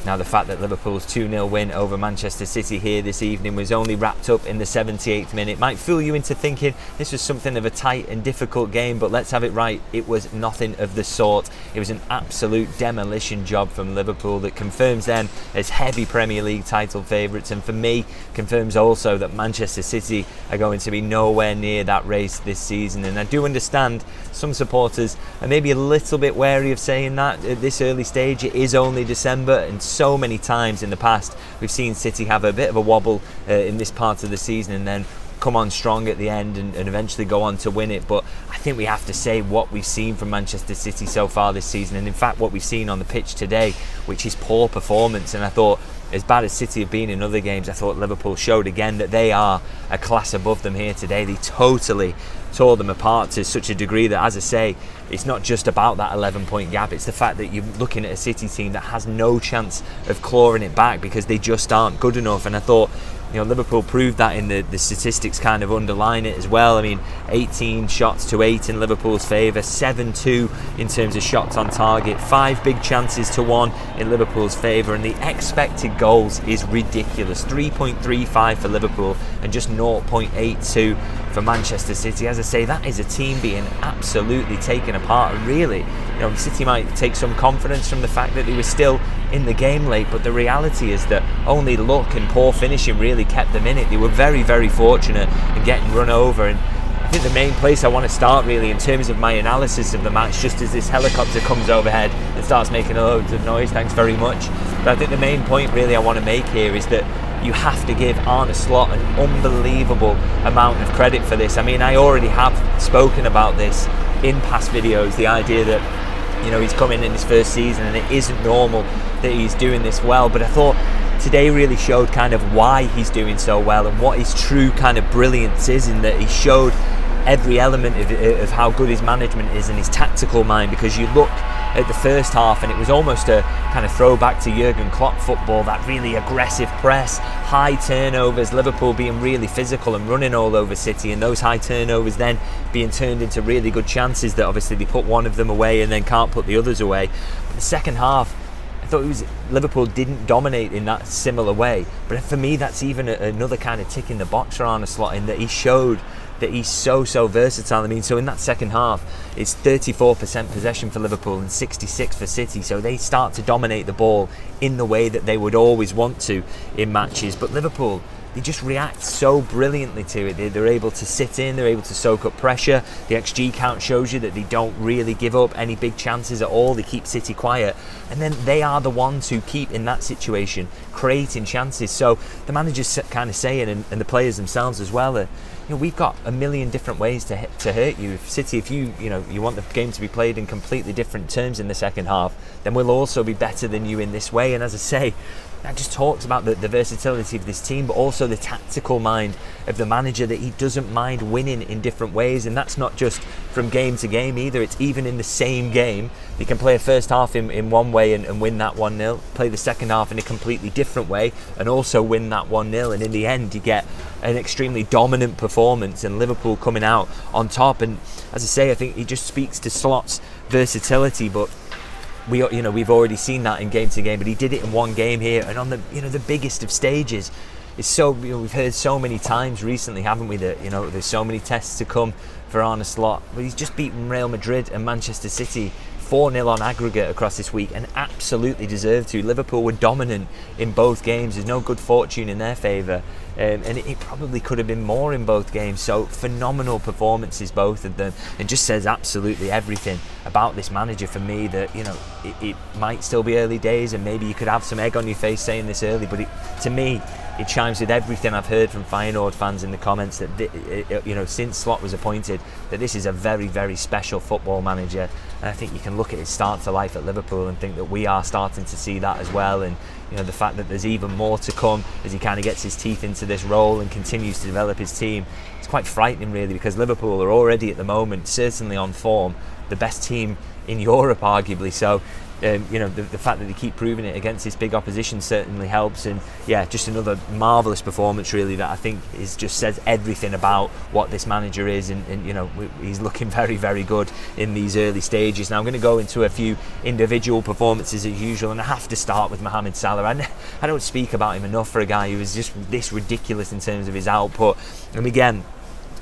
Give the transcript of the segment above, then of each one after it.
Now, the fact that Liverpool's 2-0 win over Manchester City here this evening was only wrapped up in the 78th minute might fool you into thinking this was something of a tight and difficult game, but let's have it right, it was nothing of the sort. It was an absolute demolition job from Liverpool that confirms them as heavy Premier League title favourites, and for me confirms also that Manchester City are going to be nowhere near that race this season. And I do understand some supporters are maybe a little bit wary of saying that at this early stage. It is only December, and so many times in the past we've seen City have a bit of a wobble in this part of the season and then come on strong at the end and eventually go on to win it. But I think we have to say what we've seen from Manchester City so far this season, and in fact what we've seen on the pitch today, which is poor performance. And I thought, as bad as City have been in other games, I thought Liverpool showed again that they are a class above them here today. They totally tore them apart to such a degree that, as I say, it's not just about that 11-point gap, it's the fact that you're looking at a City team that has no chance of clawing it back because they just aren't good enough. And I thought, Liverpool proved that in the statistics kind of underline it as well. I mean, 18 shots to 8 in Liverpool's favour, 7-2 in terms of shots on target, 5 big chances to 1 in Liverpool's favour, and the expected goals is ridiculous. 3.35 for Liverpool and just 0.82 for Manchester City. As I say, that is a team being absolutely taken apart, and really, City might take some confidence from the fact that they were still in the game late, but the reality is that only luck and poor finishing really kept them in it. They were very, very fortunate in getting run over. And I think the main place I want to start really in terms of my analysis of the match, just as this helicopter comes overhead and starts making a load of noise, thanks very much, but I think the main point really I want to make here is that you have to give Arne Slot an unbelievable amount of credit for this. I mean, I already have spoken about this in past videos, the idea that he's coming in his first season and it isn't normal that he's doing this well, but I thought today really showed kind of why he's doing so well and what his true kind of brilliance is, in that he showed every element of how good his management is and his tactical mind. Because you look at the first half and it was almost a kind of throwback to Jurgen Klopp football, that really aggressive press, high turnovers, Liverpool being really physical and running all over City, and those high turnovers then being turned into really good chances that obviously they put one of them away and then can't put the others away. But the second half, I thought Liverpool didn't dominate in that similar way, but for me that's even another kind of tick in the box for Arne Slot, in that he showed that he's so versatile. I mean, so in that second half it's 34% possession for Liverpool and 66% for City, so they start to dominate the ball in the way that they would always want to in matches. But Liverpool, they just react so brilliantly to it. They're able to sit in, they're able to soak up pressure. The XG count shows you that they don't really give up any big chances at all. They keep City quiet, and then they are the ones who keep, in that situation, creating chances. So the manager's kind of saying, and the players themselves as well, we've got a million different ways to hurt you. If you want the game to be played in completely different terms in the second half, then we'll also be better than you in this way. And as I say, that just talks about the versatility of this team, but also the tactical mind of the manager, that he doesn't mind winning in different ways. And that's not just from game to game either, it's even in the same game. You can play a first half in one way and win that 1-0, play the second half in a completely different way and also win that 1-0, and in the end you get an extremely dominant performance and Liverpool coming out on top. And as I say, I think he just speaks to Slot's versatility, but we've already seen that in game to game, but he did it in one game here and on the biggest of stages. It's so we've heard so many times recently, haven't we, that there's so many tests to come for Arne Slot, but he's just beaten Real Madrid and Manchester City 4-0 on aggregate across this week, and absolutely deserved to. Liverpool were dominant in both games. There's no good fortune in their favour, and it probably could have been more in both games. So phenomenal performances, both of them, and just says absolutely everything about this manager for me, that it might still be early days and maybe you could have some egg on your face saying this early, but to me it chimes with everything I've heard from Feyenoord fans in the comments, that since Slot was appointed, that this is a very, very special football manager. And I think you can look at his start to life at Liverpool and think that we are starting to see that as well. And the fact that there's even more to come as he kind of gets his teeth into this role and continues to develop his team, it's quite frightening really, because Liverpool are already at the moment certainly on form the best team in Europe, arguably. So the fact that they keep proving it against this big opposition certainly helps. And yeah, just another marvellous performance really, that I think just says everything about what this manager is, and he's looking very, very good in these early stages. Now I'm going to go into a few individual performances as usual, and I have to start with Mohamed Salah. I don't speak about him enough for a guy who is just this ridiculous in terms of his output. And again,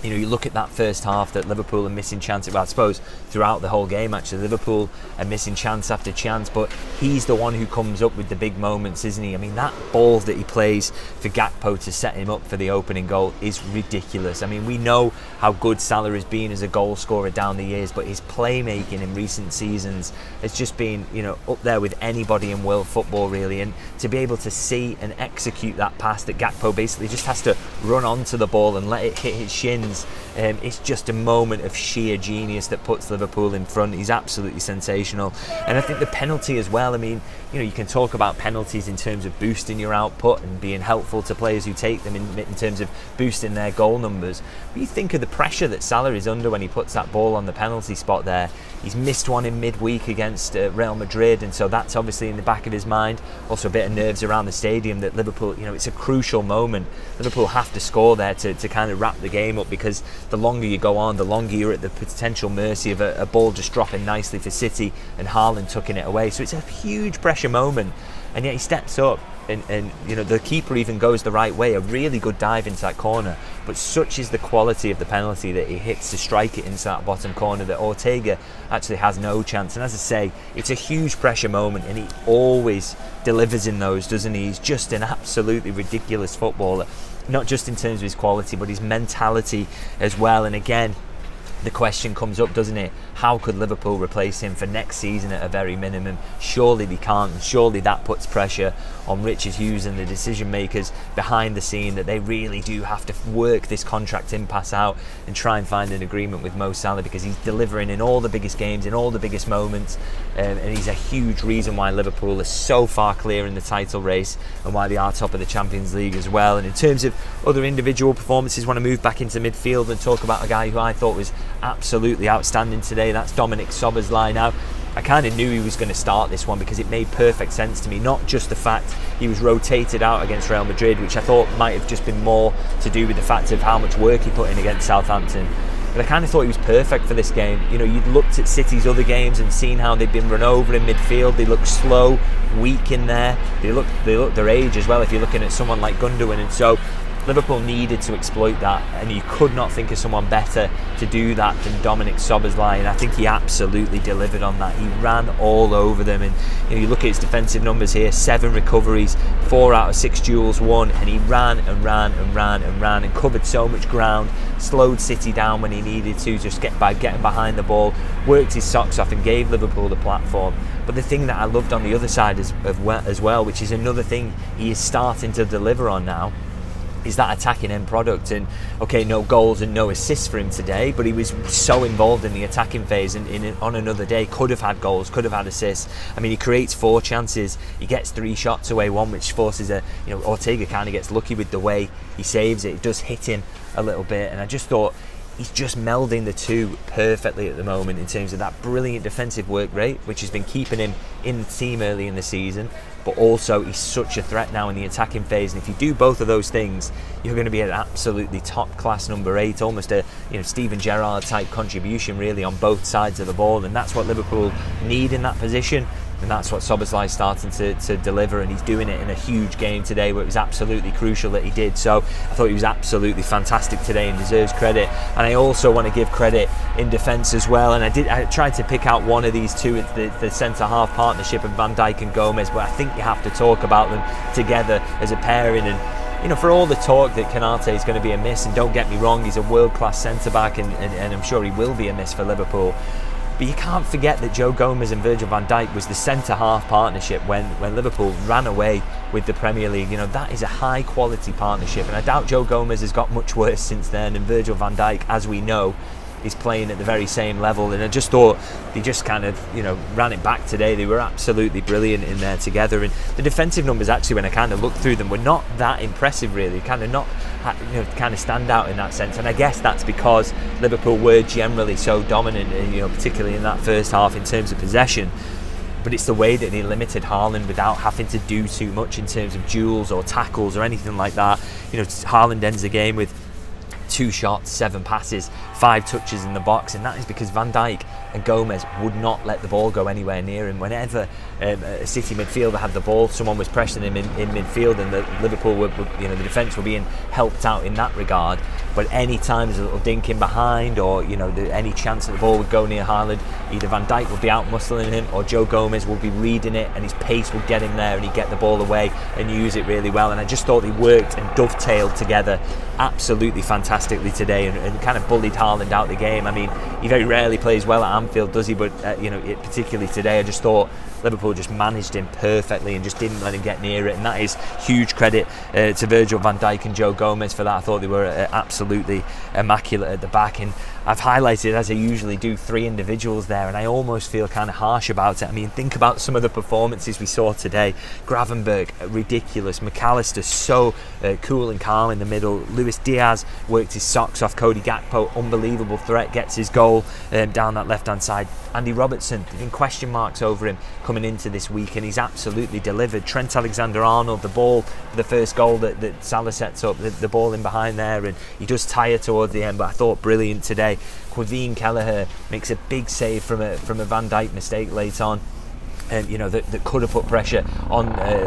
you look at that first half that Liverpool are missing chances. Well, I suppose throughout the whole game, actually, Liverpool are missing chance after chance, but he's the one who comes up with the big moments, isn't he? I mean, that ball that he plays for Gakpo to set him up for the opening goal is ridiculous. I mean, we know how good Salah has been as a goal scorer down the years, but his playmaking in recent seasons has just been, up there with anybody in world football, really. And to be able to see and execute that pass that Gakpo basically just has to run onto the ball and let it hit his shins, it's just a moment of sheer genius that puts Liverpool in front. He's absolutely sensational. And I think the penalty as well, I mean, you can talk about penalties in terms of boosting your output and being helpful to players who take them in terms of boosting their goal numbers. But you think of the pressure that Salah is under when he puts that ball on the penalty spot there. He's missed one in midweek against Real Madrid, and so that's obviously in the back of his mind. Also a bit of nerves around the stadium that Liverpool, it's a crucial moment. Liverpool have to score there to kind of wrap the game up, because the longer you go on, the longer you're at the potential mercy of a ball just dropping nicely for City and Haaland tucking it away. So it's a huge pressure moment, and yet he steps up and the keeper even goes the right way. A really good dive into that corner, but such is the quality of the penalty that he hits to strike it into that bottom corner that Ortega actually has no chance. And as I say, it's a huge pressure moment, and he always delivers in those, doesn't he? He's just an absolutely ridiculous footballer, not just in terms of his quality but his mentality as well. And again, the question comes up, doesn't it? How could Liverpool replace him for next season at a very minimum? Surely they can't, and surely that puts pressure on Richard Hughes and the decision makers behind the scene, that they really do have to work this contract impasse out and try and find an agreement with Mo Salah, because he's delivering in all the biggest games, in all the biggest moments, and he's a huge reason why Liverpool is so far clear in the title race and why they are top of the Champions League as well. And in terms of other individual performances, I want to move back into midfield and talk about a guy who I thought was absolutely outstanding today. That's Dominik Szoboszlai. Now, I kind of knew he was going to start this one because it made perfect sense to me. Not just the fact he was rotated out against Real Madrid, which I thought might have just been more to do with the fact of how much work he put in against Southampton, but I kind of thought he was perfect for this game. You'd looked at City's other games and seen how they'd been run over in midfield. They looked slow, weak in there. They looked their age as well if you're looking at someone like Gundogan. And so Liverpool needed to exploit that, and you could not think of someone better to do that than Dominik Szoboszlai, and I think he absolutely delivered on that. He ran all over them, and you look at his defensive numbers here: 7 recoveries, 4 out of 6 duels won, and he ran and ran and ran and ran and covered so much ground, slowed City down when he needed to, just by getting behind the ball, worked his socks off and gave Liverpool the platform. But the thing that I loved on the other side as well, which is another thing he is starting to deliver on now, is that attacking end product. And okay, no goals and no assists for him today, but he was so involved in the attacking phase, and on another day could have had goals, could have had assists. I mean, he creates 4 chances, he gets 3 shots away, one which forces Ortega kind of gets lucky with the way he saves it. It does hit him a little bit, and I just thought he's just melding the two perfectly at the moment in terms of that brilliant defensive work rate, which has been keeping him in the team early in the season, but also he's such a threat now in the attacking phase. And if you do both of those things, you're going to be an absolutely top class number 8, almost a Steven Gerrard type contribution really on both sides of the ball, and that's what Liverpool need in that position. And that's what Szoboszlai is starting to deliver, and he's doing it in a huge game today where it was absolutely crucial that he did. So I thought he was absolutely fantastic today and deserves credit. And I also want to give credit in defence as well. And I tried to pick out one of these two. It's the centre-half partnership of Van Dijk and Gomez, but I think you have to talk about them together as a pairing. And for all the talk that Konate is going to be a miss, and don't get me wrong, he's a world-class centre-back, and I'm sure he will be a miss for Liverpool. But you can't forget that Joe Gomez and Virgil van Dijk was the centre-half partnership when Liverpool ran away with the Premier League. That is a high-quality partnership, and I doubt Joe Gomez has got much worse since then. And Virgil van Dijk, as we know, is playing at the very same level, and I just thought they just kind of, you know, ran it back today. They were absolutely brilliant in there together, and the defensive numbers actually, when I kind of looked through them, were not that impressive really, kind of not, you know, kind of stand out in that sense. And I guess that's because Liverpool were generally so dominant, you know, particularly in that first half in terms of possession. But it's the way that they limited Haaland without having to do too much in terms of duels or tackles or anything like that. You know, Haaland ends the game with 2 shots, 7 passes, 5 touches in the box, and that is because Van Dijk and Gomez would not let the ball go anywhere near him. Whenever a City midfielder had the ball, someone was pressuring him in midfield, and the Liverpool were, you know, the defence were being helped out in that regard. But any time there's a little dink in behind, or, you know, any chance that the ball would go near Haaland, either Van Dijk would be out muscling him, or Joe Gomez would be reading it, and his pace would get him there, and he'd get the ball away and use it really well. And I just thought they worked and dovetailed together absolutely fantastically today, and kind of bullied Haaland out the game. I mean, he very rarely plays well at Anfield, does he? But you know, particularly today, I just thought Liverpool just managed him perfectly and just didn't let him get near it, and that is huge credit to Virgil van Dijk and Joe Gomez for that. I thought they were absolutely immaculate at the back, and I've highlighted, as I usually do, 3 individuals there, and I almost feel kind of harsh about it. I mean, think about some of the performances we saw today. Gravenberch, ridiculous. McAllister, so cool and calm in the middle. Luis Diaz worked his socks off. Cody Gakpo, unbelievable threat, gets his goal down that left-hand side. Andy Robertson, there's been question marks over him coming into this week, and he's absolutely delivered. Trent Alexander-Arnold, the ball for the first goal that Salah sets up, the ball in behind there, and he does tire towards the end, but I thought brilliant today. Quaveen Kelleher makes a big save from a Van Dijk mistake late on. You know, that could have put pressure on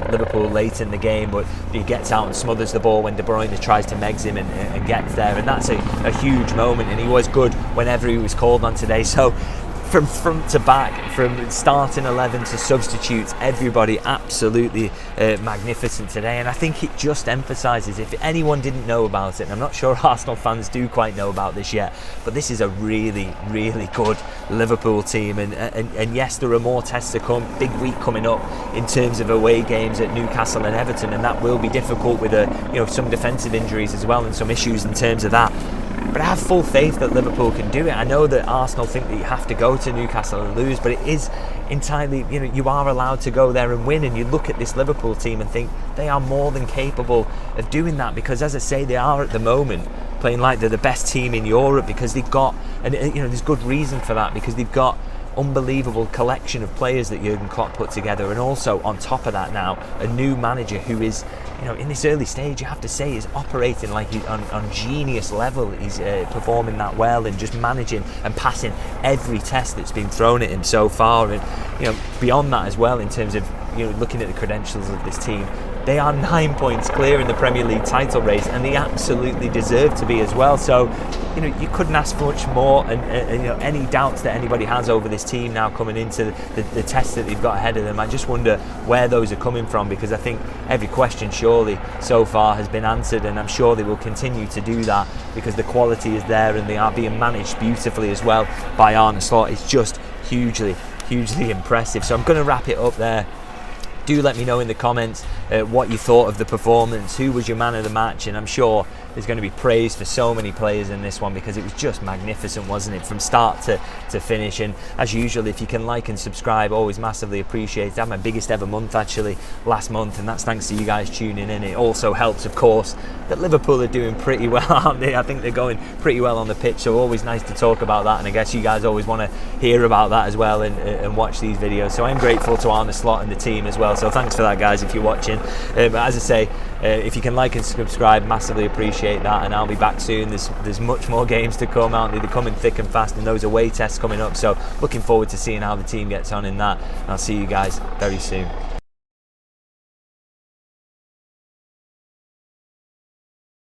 Liverpool late in the game, but he gets out and smothers the ball when De Bruyne tries to megs him and gets there, and that's a huge moment, and he was good whenever he was called on today. So from front to back, from starting 11 to substitutes, everybody absolutely magnificent today. And I think it just emphasises, if anyone didn't know about it, and I'm not sure Arsenal fans do quite know about this yet, but this is a really, really good Liverpool team. And yes, there are more tests to come. Big week coming up in terms of away games at Newcastle and Everton, and that will be difficult with some defensive injuries as well, and some issues in terms of that. But I have full faith that Liverpool can do it. I know that Arsenal think that you have to go to Newcastle and lose, but it is entirely, you know, you are allowed to go there and win. And you look at this Liverpool team and think they are more than capable of doing that, because, as I say, they are at the moment playing like they're the best team in Europe, because they've got, and you know, there's good reason for that, because they've got unbelievable collection of players that Jurgen Klopp put together, and also on top of that now a new manager who is, you know, in this early stage, you have to say, is operating like he's on genius level. He's performing that well and just managing and passing every test that's been thrown at him so far. And, you know, beyond that as well, in terms of, you know, looking at the credentials of this team, they are 9 points clear in the Premier League title race, and they absolutely deserve to be as well. So, you know, you couldn't ask for much more. And you know, any doubts that anybody has over this team now coming into the test that they've got ahead of them, I just wonder where those are coming from, because I think every question surely so far has been answered, and I'm sure they will continue to do that, because the quality is there and they are being managed beautifully as well by Arne Slot. It's just hugely impressive. So I'm going to wrap it up there. Do let me know in the comments what you thought of the performance, who was your man of the match, and I'm sure there's going to be praise for so many players in this one, because it was just magnificent, wasn't it, from start to finish. And as usual, if you can like and subscribe, always massively appreciated. I had my biggest ever month actually last month, and that's thanks to you guys tuning in. It also helps, of course, that Liverpool are doing pretty well, aren't they? I think they're going pretty well on the pitch, so always nice to talk about that, and I guess you guys always want to hear about that as well, and watch these videos. So I'm grateful to Arne Slot and the team as well, so thanks for that, guys, if you're watching. But as I say, if you can like and subscribe, massively appreciate that, and I'll be back soon. There's much more games to come, aren't they? They're coming thick and fast, and those away tests coming up, so looking forward to seeing how the team gets on in that. I'll see you guys very soon.